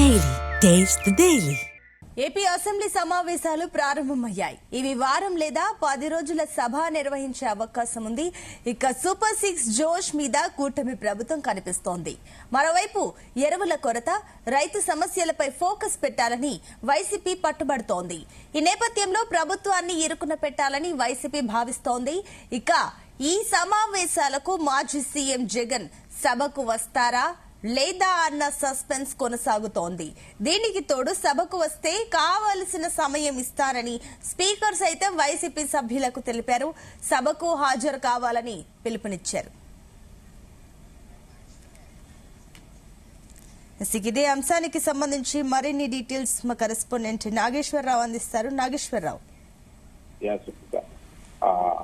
Daily taste the daily. AP assembly సమావేశాలు ప్రారంభమయ్యాయి. ఇవి వారం లేదా 10 రోజుల సభ నిర్వహించే అవకాశం ఉంది. ఇక సూపర్ 6 జోష్ మీద కూటమి ప్రభుత్వం కనిపిస్తోంది. మరోవైపు ఎరువుల కొరత, రైతు సమస్యలపై ఫోకస్ పెట్టాలని వైసీపీ పట్టుబడుతోంది. ఈ నేపథ్యంలో ప్రభుత్వాన్ని ఇరుకున పెట్టాలని వైసీపీ భావిస్తోంది. ఇక ఈ సమావేశాలకు మాజీ సీఎం జగన్ సభకు వస్తారా లేదా అన్న సస్పెన్స్ కొనసాగుతోంది. దీనికి తోడు సభకు వస్తే కావలసిన సమయం ఇస్తారని స్పీకర్ సైతం వైసీపీ సభ్యులకు తెలిపారు. సభకు హాజరు కావాలని పిలుపునిచ్చారు. ఇదే అంశానికి సంబంధించి మరిన్ని డీటెయిల్స్ మా కరెస్పాండెంట్ నాగేశ్వరరావు అందిస్తారు. నాగేశ్వరరావు,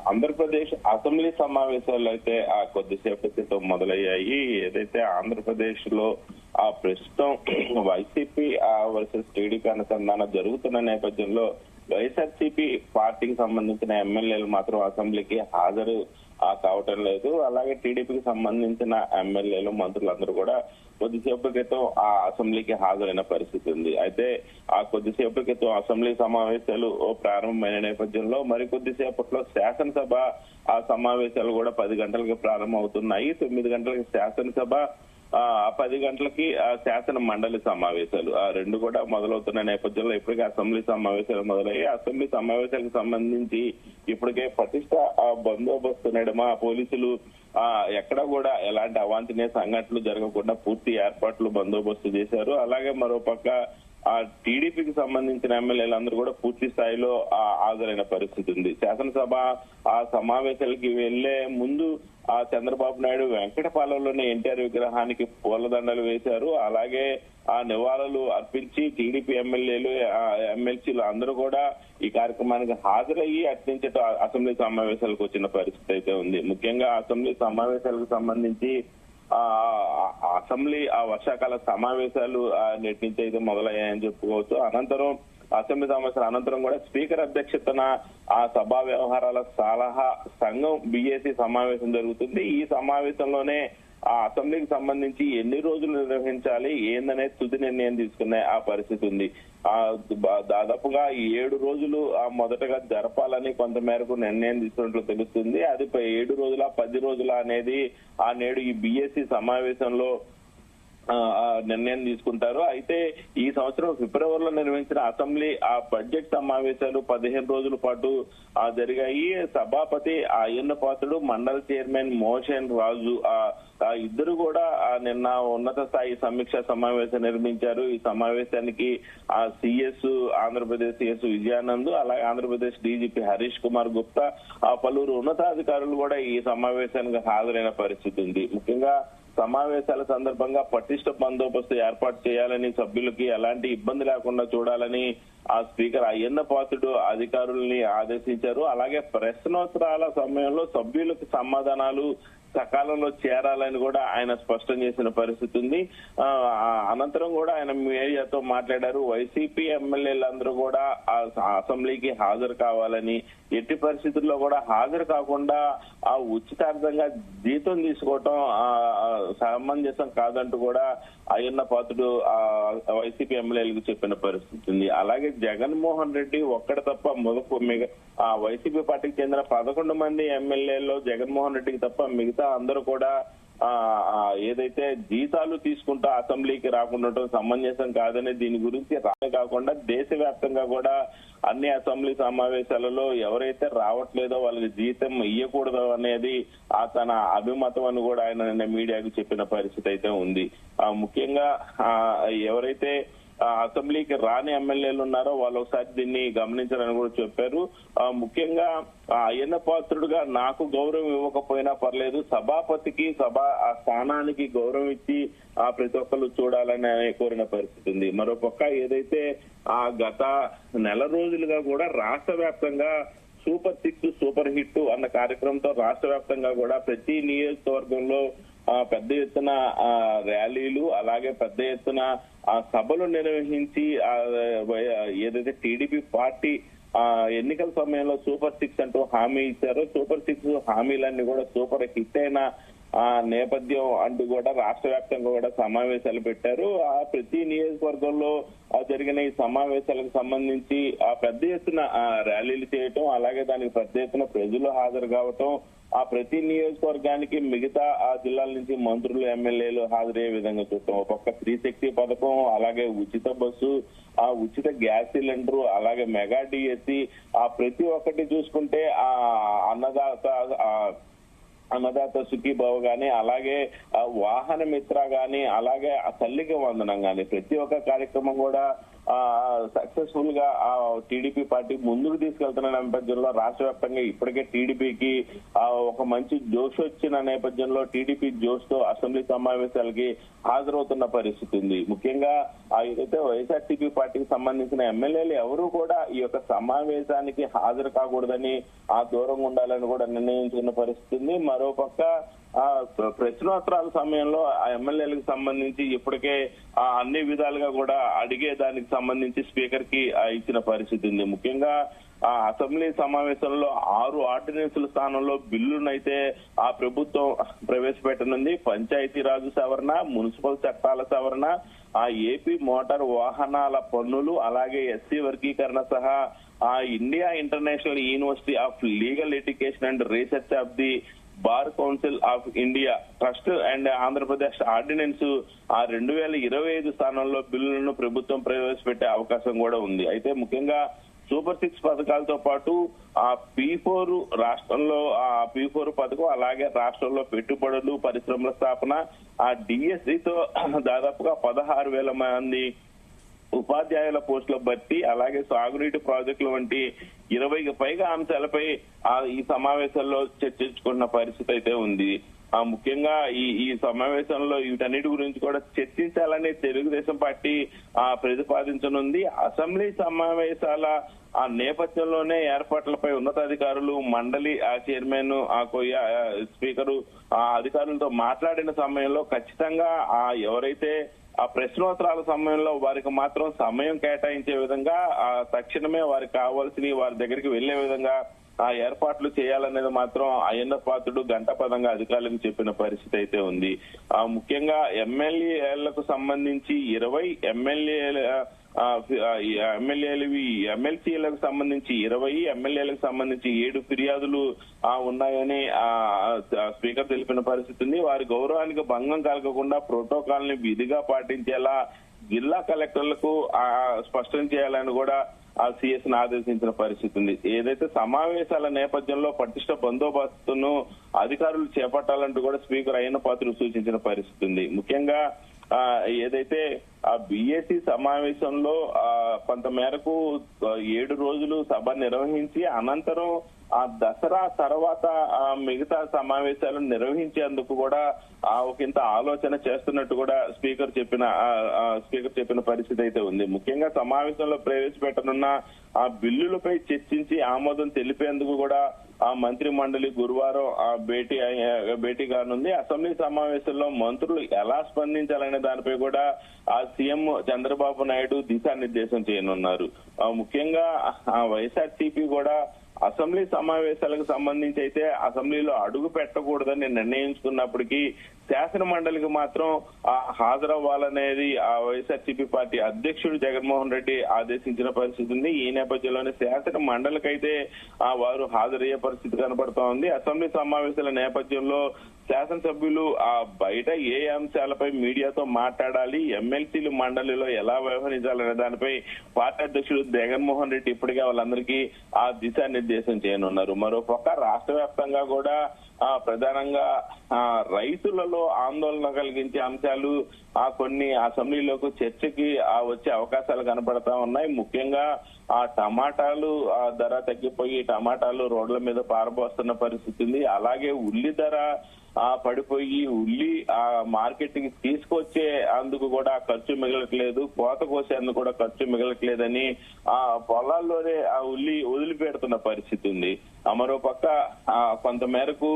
ఆంధ్రప్రదేశ్ అసెంబ్లీ సమావేశాలు అయితే కొద్దిసేపటి క్రితం మొదలయ్యాయి. ఏదైతే ఆంధ్రప్రదేశ్ లో ప్రస్తుతం వైసీపీ వర్సెస్ టీడీపీ అనుసంధానం జరుగుతున్న నేపథ్యంలో వైఎస్ఆర్సీపీ పార్టీకి సంబంధించిన ఎమ్మెల్యేలు మాత్రం అసెంబ్లీకి హాజరు కావటం లేదు. అలాగే టీడీపీకి సంబంధించిన ఎమ్మెల్యేలు, మంత్రులందరూ కూడా కొద్దిసేపటి క్రితం ఆ అసెంబ్లీకి హాజరైన పరిస్థితి ఉంది. అయితే ఆ కొద్దిసేపటి క్రితం అసెంబ్లీ సమావేశాలు ప్రారంభమైన నేపథ్యంలో మరికొద్దిసేపట్లో శాసనసభ సమావేశాలు కూడా 10 గంటలకి ప్రారంభం అవుతున్నాయి. 9 గంటలకి శాసనసభ, 10 గంటలకి శాసన మండలి సమావేశాలు రెండు కూడా మొదలవుతున్న నేపథ్యంలో ఇప్పటికే అసెంబ్లీ సమావేశాలు మొదలయ్యి అసెంబ్లీ సమావేశాలకు సంబంధించి ఇప్పటికే పటిష్ట బందోబస్తు నడుమ పోలీసులు ఎక్కడ కూడా ఎలాంటి అవాంఛనీయ సంఘటనలు జరగకుండా పూర్తి ఏర్పాట్లు బందోబస్తు చేశారు. అలాగే మరోపక్క టీడీపీకి సంబంధించిన ఎమ్మెల్యేలందరూ కూడా పూర్తి స్థాయిలో హాజరైన పరిస్థితి ఉంది. శాసనసభ సమావేశాలకి వెళ్లే ముందు చంద్రబాబు నాయుడు వెంకటపాలెంలోని ఎన్టీఆర్ విగ్రహానికి పూలదండలు వేశారు. అలాగే నివాళులు అర్పించి టీడీపీ ఎమ్మెల్యేలు, ఎమ్మెల్సీలు అందరూ కూడా ఈ కార్యక్రమానికి హాజరయ్యి అట్నుంచి అసెంబ్లీ సమావేశాలకు వచ్చిన పరిస్థితి అయితే ఉంది. ముఖ్యంగా అసెంబ్లీ సమావేశాలకు సంబంధించి అసెంబ్లీ వర్షాకాల సమావేశాలు నేటి నుంచి అయితే మొదలయ్యాయని చెప్పుకోవచ్చు. అనంతరం అసెంబ్లీ సమావేశాల అనంతరం కూడా స్పీకర్ అధ్యక్షతన సభా వ్యవహారాల సలహా సంఘం BAC సమావేశం జరుగుతుంది. ఈ సమావేశంలోనే అసెంబ్లీకి సంబంధించి ఎన్ని రోజులు నిర్వహించాలి ఏందనే తుది నిర్ణయం తీసుకునే పరిస్థితి ఉంది. దాదాపుగా 7 రోజులు మొదటగా జరపాలని కొంత మేరకు నిర్ణయం తీసుకున్నట్లు తెలుస్తుంది. అది 7 రోజుల 10 రోజుల అనేది నేడు ఈ BAC సమావేశంలో నిర్ణయం తీసుకుంటారు. అయితే ఈ సంవత్సరం ఫిబ్రవరిలో నిర్వహించిన అసెంబ్లీ బడ్జెట్ సమావేశాలు 15 రోజుల పాటు జరిగాయి. సభాపతి అయ్యన్న పాత్రుడు, మండలి చైర్మన్ మోషన్ రాజు ఇద్దరు కూడా నిన్న ఉన్నత స్థాయి సమీక్ష సమావేశం నిర్మించారు. ఈ సమావేశానికి CS ఆంధ్రప్రదేశ్ CS విజయానంద్, అలాగే ఆంధ్రప్రదేశ్ DGP హరీష్ కుమార్ గుప్తా, పలువురు ఉన్నతాధికారులు కూడా ఈ సమావేశానికి హాజరైన పరిస్థితి ఉంది. ముఖ్యంగా సమావేశాల సందర్భంగా పటిష్ట బందోబస్తు ఏర్పాటు చేయాలని, సభ్యులకి ఎలాంటి ఇబ్బంది లేకుండా చూడాలని స్పీకర్ అయ్యన్న పాత్రుడు అధికారుల్ని ఆదేశించారు. అలాగే ప్రశ్నోత్తరాల సమయంలో సభ్యులకు సమాధానాలు సకాలంలో చేరాలని కూడా ఆయన స్పష్టం చేసిన పరిస్థితి ఉంది. అనంతరం కూడా ఆయన మీడియాతో మాట్లాడారు. వైసీపీ ఎమ్మెల్యేలందరూ కూడా అసెంబ్లీకి హాజరు కావాలని, ఎట్టి పరిస్థితుల్లో కూడా హాజరు కాకుండా ఉచితార్థంగా జీతం తీసుకోవటం సమంజసం కాదంటూ కూడా అయ్యన్న పాత్రుడు వైసీపీ ఎమ్మెల్యేలకు చెప్పిన పరిస్థితి ఉంది. అలాగే జగన్మోహన్ రెడ్డి ఒక్కడ తప్ప వైసీపీ పార్టీకి చెందిన 11 మంది ఎమ్మెల్యేల్లో జగన్మోహన్ రెడ్డికి తప్ప మిగతా అందరూ కూడా ఏదైతే జీతాలు తీసుకుంటూ అసెంబ్లీకి రాకుండా సమంజసం కాదని, దీని గురించి రానే కాకుండా దేశవ్యాప్తంగా కూడా అన్ని అసెంబ్లీ సమావేశాలలో ఎవరైతే రావట్లేదో వాళ్ళకి జీతం ఇవ్వకూడదు అనేది తన అభిమతం అని కూడా ఆయన మీడియాకు చెప్పిన పరిస్థితి అయితే ఉంది. ముఖ్యంగా ఎవరైతే అసెంబ్లీకి రాని ఎమ్మెల్యేలు ఉన్నారో వాళ్ళు ఒకసారి దీన్ని గమనించాలని కూడా చెప్పారు. ముఖ్యంగా అయ్యన్న పాత్రుడుగా నాకు గౌరవం ఇవ్వకపోయినా పర్లేదు, సభాపతికి స్థానానికి గౌరవం ఇచ్చి ప్రతి ఒక్కరు చూడాలని కోరిన పరిస్థితి ఉంది. మరోపక్క ఏదైతే గత నెల రోజులుగా కూడా రాష్ట్ర వ్యాప్తంగా సూపర్ 6 సూపర్ హిట్ అన్న కార్యక్రమంతో రాష్ట్ర వ్యాప్తంగా కూడా ప్రతి నియోజకవర్గంలో పెద్ద ఎత్తున ర్యాలీలు, అలాగే పెద్ద ఎత్తున సభలు నిర్వహించి ఏదైతే టీడీపీ పార్టీ ఎన్నికల సమయంలో సూపర్ 6 అంటూ హామీ ఇచ్చారో, సూపర్ 6 హామీలన్నీ కూడా సూపర్ హిట్ అయిన నేపథ్యం అంటూ కూడా రాష్ట్ర వ్యాప్తంగా కూడా సమావేశాలు పెట్టారు. ఆ ప్రతి నియోజకవర్గంలో జరిగిన ఈ సమావేశాలకు సంబంధించి పెద్ద ఎత్తున ర్యాలీలు చేయటం, అలాగే దానికి పెద్ద ఎత్తున ప్రజలు హాజరు కావటం, ఆ ప్రతి నియోజకవర్గానికి మిగతా ఆ జిల్లాల నుంచి మంత్రులు, ఎమ్మెల్యేలు హాజరయ్యే విధంగా చూస్తాం. ఒక స్త్రీ శక్తి పథకం, అలాగే ఉచిత బస్సు, ఆ ఉచిత గ్యాస్ సిలిండర్, అలాగే మెగా డిఎస్సి, ఆ ప్రతి ఒక్కటి చూసుకుంటే ఆ అన్నదాత సుఖీభావ గాని, అలాగే వాహన మిత్ర గాని, అలాగే తల్లికి వందనం గాని, ప్రతి ఒక్క కార్యక్రమం కూడా సక్సెస్ఫుల్ గా టీడీపీ పార్టీ ముందుకు తీసుకెళ్తున్న నేపథ్యంలో రాష్ట్ర వ్యాప్తంగా ఇప్పటికే టీడీపీకి ఒక మంచి జోష్ వచ్చిన నేపథ్యంలో టీడీపీ జోష్ తో అసెంబ్లీ సమావేశాలకి హాజరవుతున్న పరిస్థితి ఉంది. ముఖ్యంగా ఏదైతే వైఎస్ఆర్సీపీ పార్టీకి సంబంధించిన ఎమ్మెల్యేలు ఎవరు కూడా ఈ యొక్క సమావేశానికి హాజరు కాకూడదని, దూరంగా ఉండాలని కూడా నిర్ణయించుకున్న పరిస్థితి ఉంది. మరోపక్క ప్రశ్నోత్తరాల సమయంలో ఆ ఎమ్మెల్యేలకు సంబంధించి ఇప్పటికే అన్ని విధాలుగా కూడా అడిగే దానికి సంబంధించి స్పీకర్ కి ఇచ్చిన పరిస్థితి ఉంది. ముఖ్యంగా అసెంబ్లీ సమావేశంలో 6 ఆర్డినెన్సుల స్థానంలో బిల్లునైతే ఆ ప్రభుత్వం ప్రవేశపెట్టనుంది. పంచాయతీరాజు సవరణ, మున్సిపల్ చట్టాల సవరణ, ఏపీ మోటార్ వాహనాల పన్నులు, అలాగే ఎస్సీ వర్గీకరణ సహా India international university of legal education and research of the bar council of India trust and Andhra Pradesh ordinance 2025 స్థానంలో బిల్లులను ప్రభుత్వం ప్రవేశపెట్టే అవకాశం కూడా ఉంది. అయితే ముఖ్యంగా సూపర్ 6 పథకాలతో పాటు P4 రాష్ట్రంలో P4 పథకం, అలాగే రాష్ట్రంలో పెట్టుబడులు, పరిశ్రమల స్థాపన, డిఎస్సితో దాదాపుగా 16,000 మంది ఉపాధ్యాయుల పోస్టుల భర్తీ, అలాగే సాగునీటి ప్రాజెక్టుల వంటి 20కి పైగా అంశాలపై ఈ సమావేశంలో చర్చించుకున్న పరిస్థితి అయితే ఉంది. ముఖ్యంగా ఈ సమావేశంలో వీటన్నిటి గురించి కూడా చర్చించాలని తెలుగుదేశం పార్టీ ప్రతిపాదించనుంది. అసెంబ్లీ సమావేశాల నేపథ్యంలోనే ఏర్పాట్లపై ఉన్నతాధికారులు, మండలి చైర్మన్, స్పీకరు అధికారులతో మాట్లాడిన సమయంలో ఖచ్చితంగా ఎవరైతే ప్రశ్నోత్తరాల సమయంలో వారికి మాత్రం సమయం కేటాయించే విధంగా తక్షణమే వారికి కావాల్సిన వారి దగ్గరికి వెళ్లే విధంగా ఏర్పాట్లు చేయాలనేది మాత్రం అయ్యన్న పాత్రుడు గంటపదంగా అధికారులకు చెప్పిన పరిస్థితి అయితే ఉంది. ముఖ్యంగా ఎమ్మెల్యేలకు సంబంధించి 20 ఎమ్మెల్సీలకు సంబంధించి 20, ఎమ్మెల్యేలకు సంబంధించి 7 ఫిర్యాదులు ఉన్నాయని స్పీకర్ తెలిపిన పరిస్థితి ఉంది. వారి గౌరవానికి భంగం కలగకుండా ప్రోటోకాల్ ని విధిగా పాటించేలా జిల్లా కలెక్టర్లకు స్పష్టం చేయాలని కూడా సిఎస్ ను ఆదేశించిన పరిస్థితి ఉంది. ఏదైతే సమావేశాల నేపథ్యంలో పటిష్ట బందోబస్తును అధికారులు చేపట్టాలంటూ కూడా స్పీకర్ అయ్యన్న పాత్రుడు సూచించిన పరిస్థితి ఉంది. ముఖ్యంగా ఏదైతే బీఏసీ సమావేశంలో కొంత మేరకు 7 రోజులు సభ నిర్వహించి అనంతరం దసరా తర్వాత మిగతా సమావేశాలను నిర్వహించేందుకు కూడా ఒకంత ఆలోచన చేస్తున్నట్టు కూడా స్పీకర్ చెప్పిన పరిస్థితి అయితే ఉంది. ముఖ్యంగా సమావేశంలో ప్రవేశపెట్టనున్న బిల్లులపై చర్చించి ఆమోదం తెలిపేందుకు కూడా మంత్రి మండలి గురువారం భేటీ కానుంది. అసెంబ్లీ సమావేశంలో మంత్రులు ఎలా స్పందించాలనే దానిపై కూడా సీఎం చంద్రబాబు నాయుడు దిశానిర్దేశం చేయనున్నారు. ముఖ్యంగా వైఎస్ఆర్సీపీ కూడా అసెంబ్లీ సమావేశాలకు సంబంధించి అయితే అసెంబ్లీలో అడుగు పెట్టకూడదని నిర్ణయించుకున్నప్పటికీ శాసన మండలికి మాత్రం హాజరవ్వాలనేది వైఎస్ఆర్సీపీ పార్టీ అధ్యక్షుడు జగన్మోహన్ రెడ్డి ఆదేశించిన పరిస్థితి ఉంది. ఈ నేపథ్యంలోనే శాసన మండలికైతే వారు హాజరయ్యే పరిస్థితి కనబడుతోంది. ఉంది. అసెంబ్లీ సమావేశాల నేపథ్యంలో శాసనసభ్యులు బయట ఏ అంశాలపై మీడియాతో మాట్లాడాలి, ఎమ్మెల్సీలు మండలిలో ఎలా వ్యవహరించాలనే దానిపై పార్టీ అధ్యక్షుడు జగన్మోహన్ రెడ్డి ఇప్పటికే వాళ్ళందరికీ దిశానిర్దేశం చేయనున్నారు. మరోపక్క రాష్ట్ర వ్యాప్తంగా కూడా ప్రధానంగా రైతులలో ఆందోళన కలిగించే అంశాలు కొన్ని అసెంబ్లీలోకి చర్చకి వచ్చే అవకాశాలు కనపడతా ఉన్నాయి. ముఖ్యంగా టమాటాలు ధర తగ్గిపోయి టమాటాలు రోడ్ల మీద పారబోస్తున్న పరిస్థితి ఉంది. అలాగే ఉల్లి ధర పడిపోయి ఉల్లి మార్కెట్ కి తీసుకొచ్చే అందుకు కూడా ఖర్చు మిగలట్లేదు, కోత కోసేందుకు కూడా ఖర్చు మిగలట్లేదని పొలాల్లోనే ఆ ఉల్లి వదిలిపెడుతున్న పరిస్థితి ఉంది. మరో పక్క కొంత మేరకు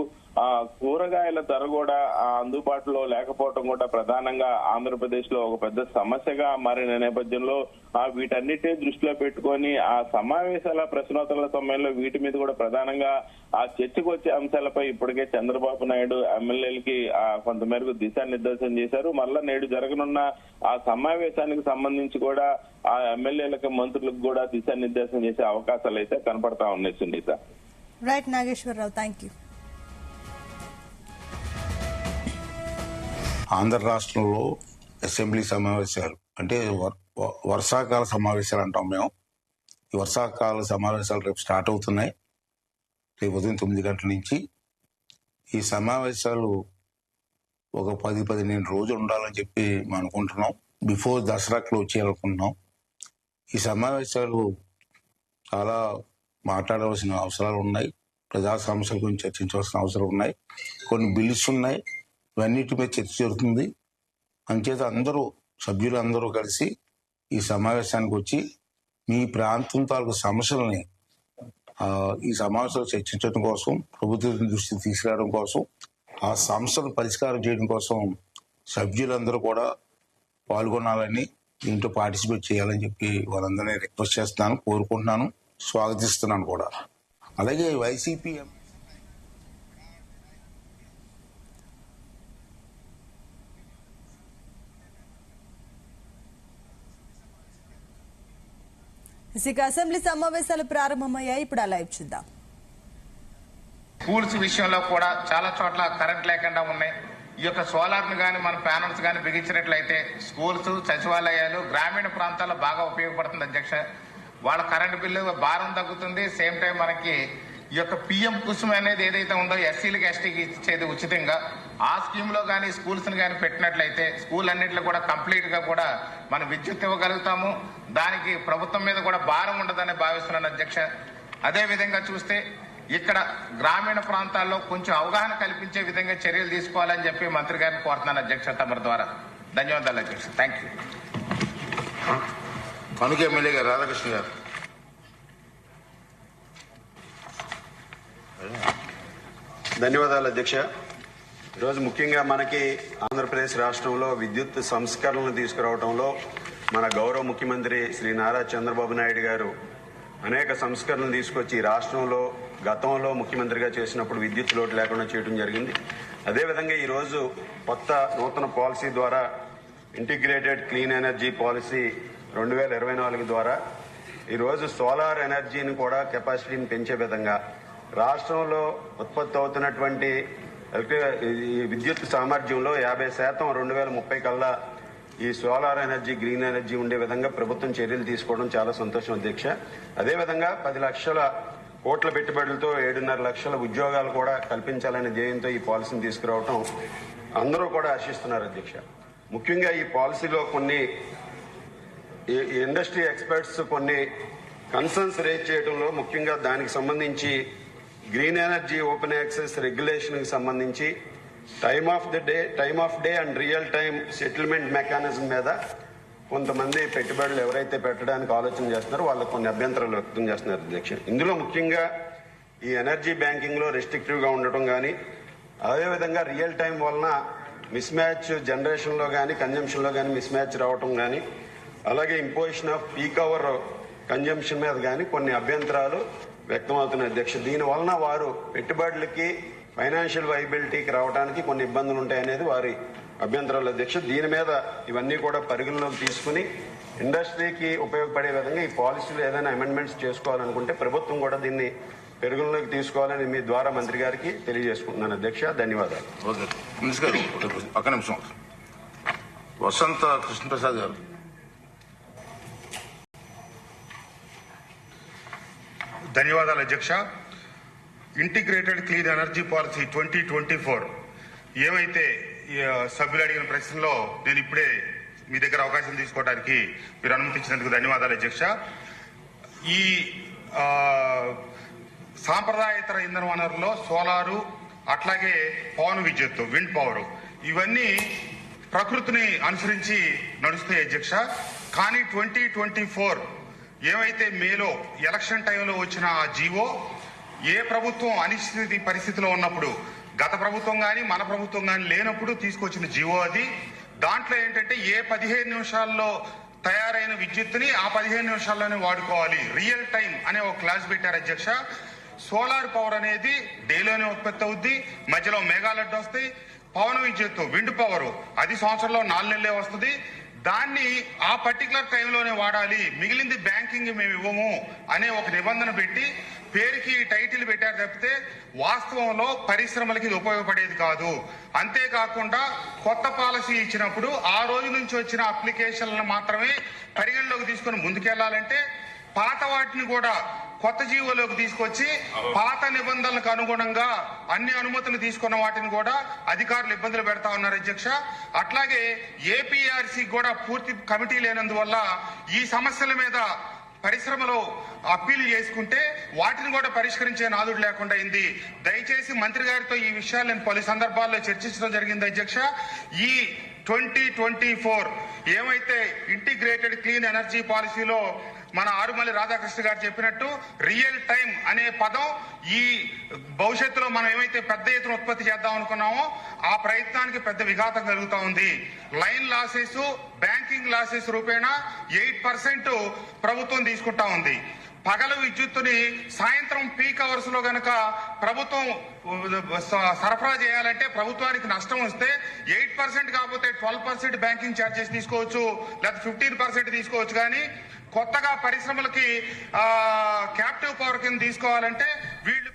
కూరగాయల ధర కూడా అందుబాటులో లేకపోవడం కూడా ప్రధానంగా ఆంధ్రప్రదేశ్ లో ఒక పెద్ద సమస్యగా మారిన నేపథ్యంలో వీటన్నిటిని దృష్టిలో పెట్టుకొని ఆ సమావేశాల ప్రశ్నోత్తరాల సమయంలో వీటి మీద కూడా ప్రధానంగా ఆ చర్చకు వచ్చే అంశాలపై ఇప్పటికే చంద్రబాబు నాయుడు ఎమ్మెల్యేలకి కొంతమేరకు దిశానిర్దేశం చేశారు. మళ్ళా నేడు జరగనున్న ఆ సమావేశానికి సంబంధించి కూడా ఆ ఎమ్మెల్యేలకు మంత్రులకు కూడా దిశానిర్దేశం చేసే అవకాశాలు అయితే కనపడతా ఉన్నాయి. Sunitha. Right Nageswara Rao, thank you. Andhra రాష్ట్రంలో అసెంబ్లీ సమావేశాలు అంటే వర్షాకాల సమావేశాలు అంటాం మేము. ఈ వర్షాకాల సమావేశాలు రేపు స్టార్ట్ అవుతున్నాయి. రేపు ఉదయం 9 గంటల నుంచి ఈ సమావేశాలు ఒక 10-15 రోజులు ఉండాలని చెప్పి మేము అనుకుంటున్నాం. బిఫోర్ దసరా క్లోజ్ చేయాలనుకుంటున్నాం. ఈ సమావేశాలు చాలా మాట్లాడవలసిన అవసరాలు ఉన్నాయి. ప్రజా సమస్యల గురించి చర్చించవలసిన అవసరం ఉన్నాయి. కొన్ని బిల్స్ ఉన్నాయి. ఇవన్నిటి మీద చర్చ జరుగుతుంది. అంచేత సభ్యులందరూ కలిసి ఈ సమావేశానికి వచ్చి మీ ప్రాంతం తాలూకు సమస్యలని ఈ సమావేశాలు చర్చించడం కోసం, ప్రభుత్వం దృష్టికి తీసుకురావడం కోసం, ఆ సమస్యలు పరిష్కారం చేయడం కోసం సభ్యులందరూ కూడా పాల్గొనాలని, దీంట్లో పార్టిసిపేట్ చేయాలని చెప్పి వాళ్ళందరినీ రిక్వెస్ట్ చేస్తున్నాను, కోరుకుంటున్నాను, స్వాగతిస్తున్నాను కూడా. అలాగే వైసీపీ అసెంబ్లీ సమావేశాలు ప్రారంభమయ్యాయి. ఇప్పుడు ఆ లైవ్ చూద్దాం. స్కూల్స్ విషయంలో కూడా చాలా చోట్ల కరెంట్ లేకుండా ఉన్నాయి. ఈ యొక్క సోలార్ ను గానీ మన ప్యానల్స్ గానీ బిగించినట్లయితే స్కూల్స్, సచివాలయాలు గ్రామీణ ప్రాంతాల్లో బాగా ఉపయోగపడుతుంది అధ్యక్ష. వాళ్ళ కరెంటు బిల్లు భారం తగ్గుతుంది. సేమ్ టైం మనకి ఈ యొక్క పిఎం కుసుమ్ అనేది ఏదైతే ఉందో ఎస్సీలకి ఎస్టీకి ఇచ్చేది ఉచితంగా, ఆ స్కీమ్ లో గానీ స్కూల్స్ ని గానీ పెట్టినట్లయితే స్కూల్ అన్నింటిలో కూడా కంప్లీట్ గా కూడా మనం విద్యుత్ ఇవ్వగలుగుతాము. దానికి ప్రభుత్వం మీద కూడా భారం ఉండదని భావిస్తున్నాను అధ్యక్ష. అదే విధంగా చూస్తే ఇక్కడ గ్రామీణ ప్రాంతాల్లో కొంచెం అవగాహన కల్పించే విధంగా చర్యలు తీసుకోవాలని చెప్పి మంత్రి గారిని కోరుతున్నాను అధ్యక్ష తమరి ద్వారా. ధన్యవాదాలు అధ్యక్ష. Thank you. కనుక ఎమ్మెల్యే గారు రాధాకృష్ణ గారు. ధన్యవాదాలు అధ్యక్ష. ఈరోజు ముఖ్యంగా మనకి ఆంధ్రప్రదేశ్ రాష్ట్రంలో విద్యుత్ సంస్కరణలు తీసుకురావడంలో మన గౌరవ ముఖ్యమంత్రి శ్రీ నారా చంద్రబాబు నాయుడు గారు అనేక సంస్కరణలు తీసుకొచ్చి రాష్ట్రంలో గతంలో ముఖ్యమంత్రిగా చేసినప్పుడు విద్యుత్ లోటు లేకుండా చేయడం జరిగింది. అదేవిధంగా ఈరోజు నూతన పాలసీ ద్వారా ఇంటిగ్రేటెడ్ క్లీన్ ఎనర్జీ పాలసీ 2024 ద్వారా ఈరోజు సోలార్ ఎనర్జీని కూడా కెపాసిటీని పెంచే విధంగా రాష్ట్రంలో ఉత్పత్తి అవుతున్నటువంటి విద్యుత్ సామర్థ్యంలో 50% 2030 కల్లా ఈ సోలార్ ఎనర్జీ, గ్రీన్ ఎనర్జీ ఉండే విధంగా ప్రభుత్వం చర్యలు తీసుకోవడం చాలా సంతోషం అధ్యక్ష. అదేవిధంగా 10 లక్షల కోట్ల పెట్టుబడులతో 7.5 లక్షల ఉద్యోగాలు కూడా కల్పించాలనే ధ్యేయంతో ఈ పాలసీని తీసుకురావడం అందరూ కూడా హర్షిస్తున్నారు అధ్యక్ష. ముఖ్యంగా ఈ పాలసీలో కొన్ని ఇండస్ట్రీ ఎక్స్పర్ట్స్ కొన్ని కన్సర్న్స్ రేజ్ చేయడంలో ముఖ్యంగా దానికి సంబంధించి green energy open access regulation కి సంబంధించి time of day and real time settlement mechanism మీద కొంతమంది పెట్టుబడులు ఎవరైతే పెట్టడానికి ఆలోచన చేస్తున్నారో వాళ్ళకు కొన్ని అభ్యంతరాలు వ్యక్తం చేస్తున్నారు అధ్యక్ష. ఇందులో ముఖ్యంగా ఈ ఎనర్జీ బ్యాంకింగ్ లో రెస్ట్రిక్టివ్ గా ఉండటం కానీ, అదేవిధంగా రియల్ టైం వలన మిస్ మ్యాచ్ జనరేషన్ లో కానీ కన్జంప్షన్ లో కానీ మిస్ మ్యాచ్ రావటం కానీ, అలాగే imposition of peak hour consumption మీద కానీ కొన్ని అభ్యంతరాలు వ్యక్తమవుతున్నాయి అధ్యక్ష. దీని వలన వారు పెట్టుబడులకి ఫైనాన్షియల్ వైబిలిటీకి రావడానికి కొన్ని ఇబ్బందులు ఉంటాయనేది వారి అభ్యంతరాలు అధ్యక్ష. దీని మీద ఇవన్నీ కూడా పరిగణలోకి తీసుకుని ఇండస్ట్రీకి ఉపయోగపడే విధంగా ఈ పాలసీలో ఏదైనా అమెండ్మెంట్స్ చేసుకోవాలనుకుంటే ప్రభుత్వం కూడా దీన్ని పరిగణలోకి తీసుకోవాలని మీ ద్వారా మంత్రి గారికి తెలియజేసుకుంటున్నాను అధ్యక్ష. ధన్యవాదాలు. ఒక్క నిమిషం. వసంత కృష్ణప్రసాద్ గారు. ధన్యవాదాలు అధ్యక్ష. ఇంటిగ్రేటెడ్ క్లీన్ ఎనర్జీ పాలసీ 2024 ఏవైతే సభ్యులు అడిగిన ప్రశ్నలో నేను ఇప్పుడే మీ దగ్గర అవకాశం తీసుకోవడానికి మీరు అనుమతించినందుకు ధన్యవాదాలు అధ్యక్ష. ఈ సాంప్రదాయేతర ఇంధన వనరుల్లో సోలారు, అట్లాగే పవన విద్యుత్, విండ్ పవర్, ఇవన్నీ ప్రకృతిని అనుసరించి నడుస్తాయి అధ్యక్ష. కానీ 2024 ఏవైతే మేలో ఎలక్షన్ టైంలో వచ్చిన ఆ జీవో ఏ ప్రభుత్వం అనిశ్చిత పరిస్థితిలో ఉన్నప్పుడు, గత ప్రభుత్వం కానీ మన ప్రభుత్వం కానీ లేనప్పుడు తీసుకొచ్చిన జీవో అది. దాంట్లో ఏంటంటే ఏ 15 నిమిషాల్లో తయారైన విద్యుత్తుని ఆ 15 నిమిషాల్లోనే వాడుకోవాలి, రియల్ టైం అనే ఒక క్లాస్ పెట్టారు అధ్యక్ష. సోలార్ పవర్ అనేది డేలోనే ఉత్పత్తి అవుద్ది, మధ్యలో మేఘాలడ్డు వస్తాయి. పవన విద్యుత్తు విండ్ పవర్ అది సంవత్సరంలో 4 నెలలే వస్తుంది. దాన్ని ఆ పర్టికులర్ టైంలోనే వాడాలి, మిగిలింది బ్యాంకింగ్ మేము ఇవ్వము అనే ఒక నిబంధన పెట్టి పేరుకి టైటిల్ పెట్టారు తప్పితే వాస్తవంలో పరిశ్రమలకి ఇది ఉపయోగపడేది కాదు. అంతేకాకుండా కొత్త పాలసీ ఇచ్చినప్పుడు ఆ రోజు నుంచి వచ్చిన అప్లికేషన్లను మాత్రమే పరిగణలోకి తీసుకొని ముందుకెళ్లాలంటే పాత వాటిని కూడా కొత్త జీవోలోకి తీసుకొచ్చి పాత నిబంధనలకు అనుగుణంగా అన్ని అనుమతులు తీసుకున్న వాటిని కూడా అధికారులు ఇబ్బందులు పెడతా ఉన్నారు అధ్యక్ష. అట్లాగే ఏపీఆర్సీ కూడా పూర్తి కమిటీ లేనందువల్ల ఈ సమస్యల మీద పరిశ్రమలో అప్పీల్ చేసుకుంటే వాటిని కూడా పరిష్కరించే నాదుడు లేకుండా అయింది. దయచేసి మంత్రి గారితో ఈ విషయాలు నేను పలు సందర్భాల్లో చర్చించడం జరిగింది అధ్యక్ష. ఈ 2024 ఏమైతే ఇంటిగ్రేటెడ్ క్లీన్ ఎనర్జీ పాలసీలో మన ఆరుమల్లి రాధాకృష్ణ గారు చెప్పినట్టు రియల్ టైం అనే పదం ఈ భవిష్యత్తులో మనం ఏమైతే పెద్ద ఎత్తున ఉత్పత్తి చేద్దాం అనుకున్నామో ఆ ప్రయత్నానికి పెద్ద విఘాతం కలుగుతా ఉంది. లైన్ లాసెస్, బ్యాంకింగ్ లాసెస్ రూపేణా 8% ప్రభుత్వం తీసుకుంటా ఉంది. పగలు విద్యుత్తుని సాయంత్రం పీక్ అవర్స్ లో గనక ప్రభుత్వం సరఫరా చేయాలంటే ప్రభుత్వానికి నష్టం వస్తే 8% కాకపోతే 12% బ్యాంకింగ్ ఛార్జెస్ తీసుకోవచ్చు, లేదా 15% తీసుకోవచ్చు. కానీ కొత్తగా పరిశ్రమలకి క్యాప్టివ్ పవర్ కింద తీసుకోవాలంటే వీళ్ళు